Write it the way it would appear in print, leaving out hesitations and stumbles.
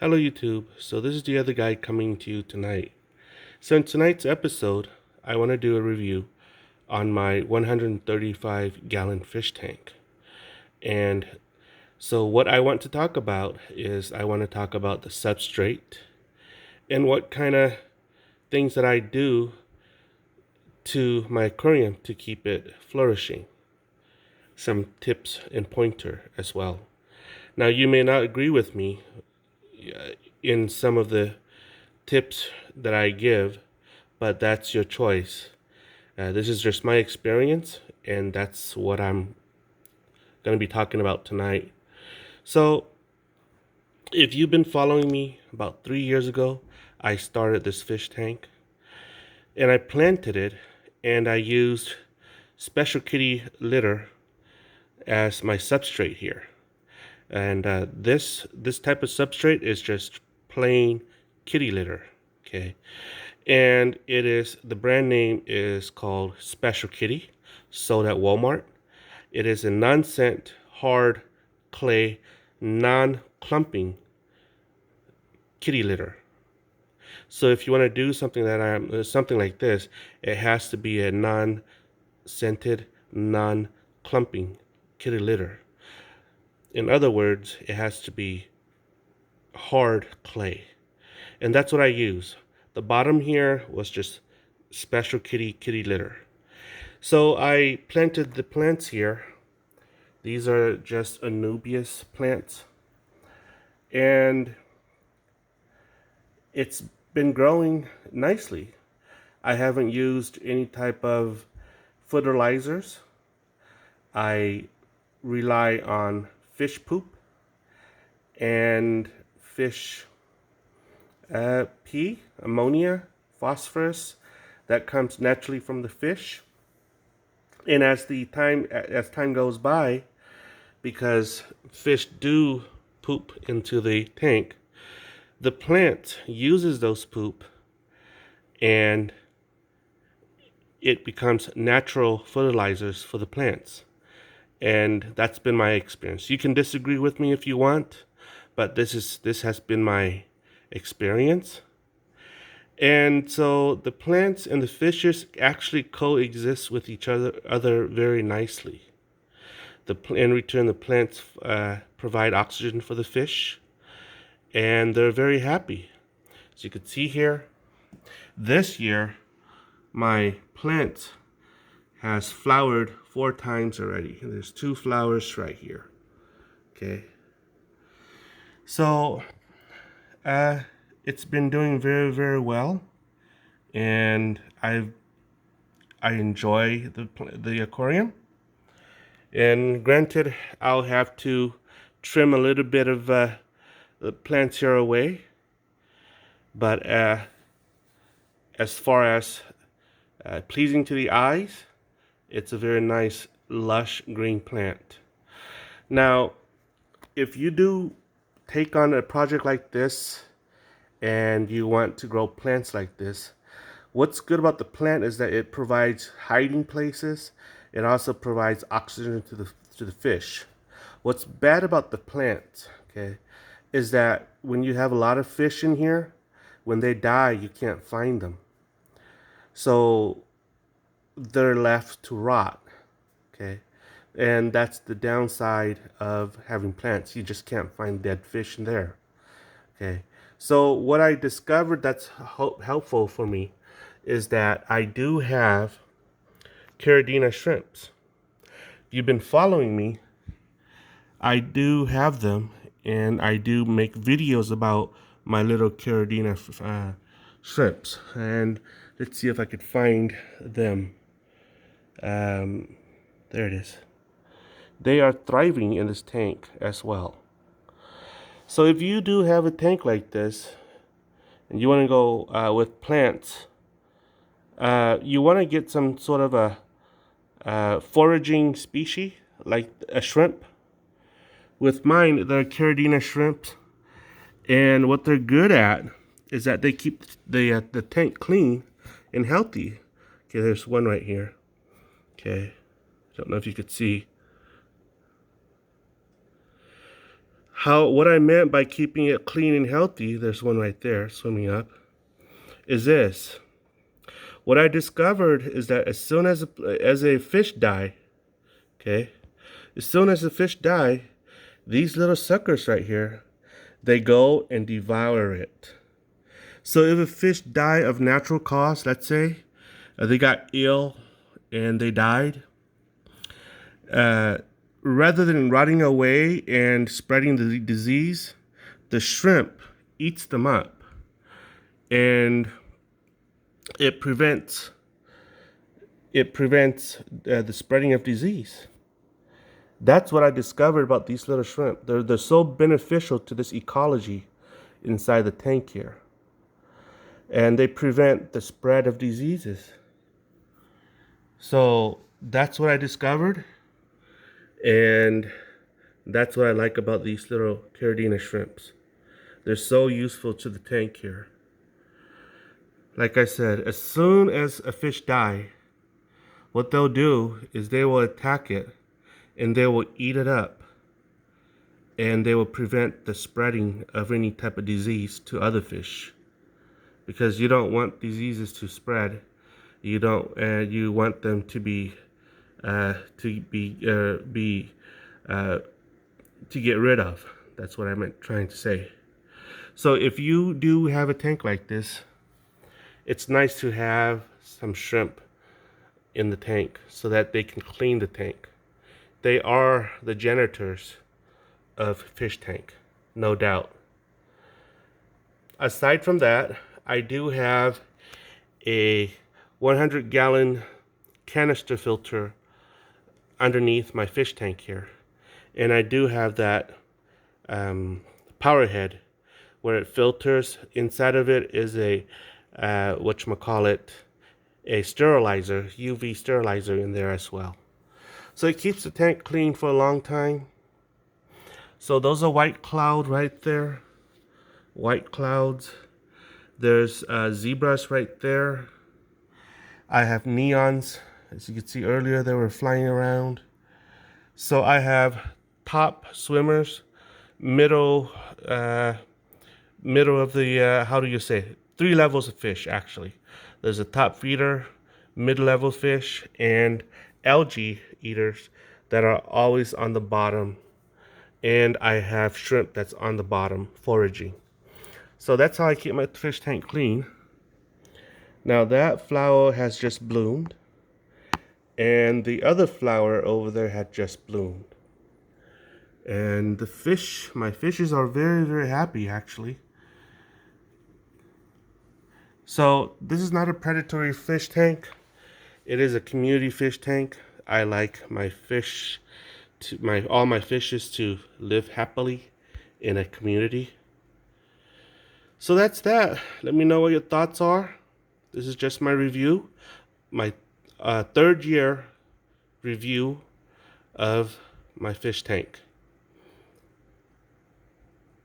Hello YouTube, so this is the other guy coming to you tonight. So in tonight's episode, I want to do a review on my 135 gallon fish tank. And so what I want to talk about is I want to talk about the substrate and what kind of things that I do to my aquarium to keep it flourishing. Some tips and pointer as well. Now you may not agree with me in some of the tips that I give, but that's your choice. This is just my experience, and that's what I'm going to be talking about tonight. So, if you've been following me, about 3 years ago, I started this fish tank, and I planted it, and I used Special Kitty litter as my substrate here. And this type of substrate is just plain kitty litter, okay? And the brand name is called Special Kitty, sold at Walmart. It is a non-scent, hard clay, non-clumping kitty litter. So if you want to do something like this, it has to be a non-scented, non-clumping kitty litter. In other words, it has to be hard clay. And that's what I use. The bottom here was just Special Kitty litter. So I planted the plants here. These are just Anubias plants. And it's been growing nicely. I haven't used any type of fertilizers. I rely on fish poop and fish pee, ammonia, phosphorus that comes naturally from the fish. And as time goes by, because fish do poop into the tank, the plant uses those poop and it becomes natural fertilizers for the plants. And that's been my experience. You can disagree with me if you want, but this has been my experience. And so the plants and the fishes actually coexist with each other very nicely. In return, the plants provide oxygen for the fish, and they're very happy. As you can see here, this year, my plant has flowered 4 times already. There's 2 flowers right here. Okay. So, it's been doing very, very well, and I enjoy the aquarium. And granted, I'll have to trim a little bit of the plants here away, but as far as pleasing to the eyes, it's a very nice, lush green plant. Now, if you do take on a project like this and you want to grow plants like this, what's good about the plant is that it provides hiding places. It also provides oxygen to the fish. What's bad about the plant, okay, is that when you have a lot of fish in here, when they die, you can't find them. So they're left to rot, okay? And that's the downside of having plants. You just can't find dead fish in there, okay? So what I discovered that's helpful for me is that I do have Caridina shrimps. If you've been following me, I do have them, and I do make videos about my little Caridina shrimps. And let's see if I could find them. There it is. They are thriving in this tank as well. So if you do have a tank like this, and you want to go with plants, you want to get some sort of a foraging species, like a shrimp. With mine, they're Caridina shrimps, and what they're good at is that they keep the tank clean and healthy. Okay, there's one right here. Okay, don't know if you could see. What I meant by keeping it clean and healthy, there's one right there swimming up, is this. What I discovered is that as soon as a fish die, okay, as soon as the fish die, these little suckers right here, they go and devour it. So if a fish die of natural cause, let's say, they got ill and they died, rather than rotting away and spreading the disease, the shrimp eats them up, and it prevents the spreading of disease. That's what I discovered about these little shrimp. They're so beneficial to this ecology inside the tank here, and they prevent the spread of diseases. So that's what I discovered, and that's what I like about these little Caridina shrimps. They're so useful to the tank here. Like I said, as soon as a fish die, what they'll do is they will attack it and they will eat it up, and they will prevent the spreading of any type of disease to other fish, because you don't want diseases to spread. You don't, you want them to get rid of. That's what I meant trying to say. So if you do have a tank like this, it's nice to have some shrimp in the tank so that they can clean the tank. They are the janitors of fish tank, no doubt. Aside from that, I do have a 100-gallon canister filter underneath my fish tank here. And I do have that power head where it filters. Inside of it is a whatchamacallit, a sterilizer, UV sterilizer in there as well. So it keeps the tank clean for a long time. So those are white cloud right there. White clouds. There's zebras right there. I have neons. As you could see earlier, they were flying around. So I have top swimmers, middle of the, how do you say, 3 levels of fish actually. There's a top feeder, mid-level fish, and algae eaters that are always on the bottom. And I have shrimp that's on the bottom foraging. So that's how I keep my fish tank clean. Now that flower has just bloomed, and the other flower over there had just bloomed. And my fishes are very, very happy actually. So this is not a predatory fish tank. It is a community fish tank. I like my fish all my fishes to live happily in a community. So that's that. Let me know what your thoughts are. This is just my review, my 3rd year review of my fish tank.